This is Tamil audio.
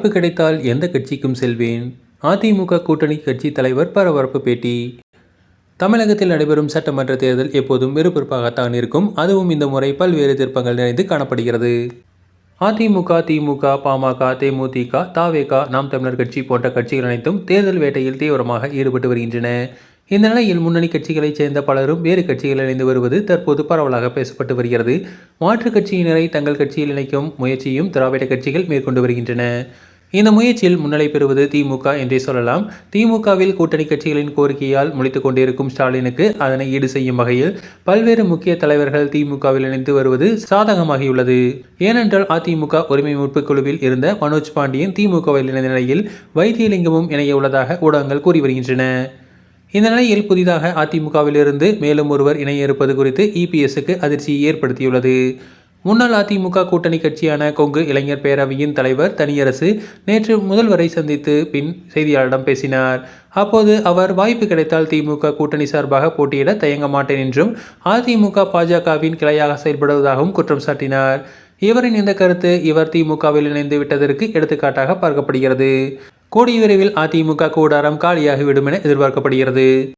வாய்ப்பு கிடைத்தால் எந்த கட்சிக்கும் செல்வேன். அதிமுக கூட்டணி கட்சி தலைவர் பரபரப்பு பேட்டி. தமிழகத்தில் நடைபெறும் சட்டமன்ற தேர்தல் எப்போதும் விறுவிறுப்பாகத்தான் இருக்கும். அதுவும் இந்த முறை பல்வேறு திருப்பங்கள் நிறைந்து காணப்படுகிறது. அதிமுக, திமுக, பாமக, தேமுதிக, தவேக, நாம் தமிழர் கட்சி போன்ற கட்சிகள் அனைத்தும் தேர்தல் வேட்டையில் தீவிரமாக ஈடுபட்டு வருகின்றன. இந்த நிலையில் முன்னணி கட்சிகளைச் சேர்ந்த பலரும் வேறு கட்சிகளில் இணைந்து வருவது தற்போது பரவலாக பேசப்பட்டு வருகிறது. மாற்றுக் கட்சியினரை தங்கள் கட்சியில் இணைக்கும் முயற்சியும் திராவிட கட்சிகள் மேற்கொண்டு வருகின்றன. இந்த முயற்சியில் முன்னிலை பெறுவது திமுக என்றே சொல்லலாம். திமுகவில் கூட்டணி கட்சிகளின் கோரிக்கையால் முளைத்துக் கொண்டிருக்கும் ஸ்டாலினுக்கு அதனை ஈடு செய்யும் வகையில் பல்வேறு முக்கிய தலைவர்கள் திமுகவில் இணைந்து வருவது சாதகமாகியுள்ளது. ஏனென்றால் அதிமுக உரிமை மீட்பு குழுவில் இருந்த மனோஜ் பாண்டியன் திமுகவில் இணைந்த நிலையில் வைத்தியலிங்கமும் இணைய உள்ளதாக ஊடகங்கள் கூறி வருகின்றன. இந்த நிலையில் புதிதாக அதிமுகவிலிருந்து மேலும் ஒருவர் இணைய இருப்பது குறித்து இபிஎஸ்க்கு அதிர்ச்சியை ஏற்படுத்தியுள்ளது. முன்னாள் அதிமுக கூட்டணி கட்சியான கொங்கு இளைஞர் பேரவையின் தலைவர் தனியரசு நேற்று முதல்வரை சந்தித்து பின் செய்தியாளரிடம் பேசினார். அப்போது அவர் வாய்ப்பு கிடைத்தால் திமுக கூட்டணி சார்பாக போட்டியிட தயங்க மாட்டேன் என்றும் அதிமுக பாஜகவின் கிளையாக செயல்படுவதாகவும் குற்றம் சாட்டினார். இவரின் இந்த கருத்து இவர் திமுகவில் இணைந்து விட்டதற்கு எடுத்துக்காட்டாக பார்க்கப்படுகிறது. கூடிய விரைவில் அதிமுக கூடாரம் காலியாகிவிடும் என எதிர்பார்க்கப்படுகிறது.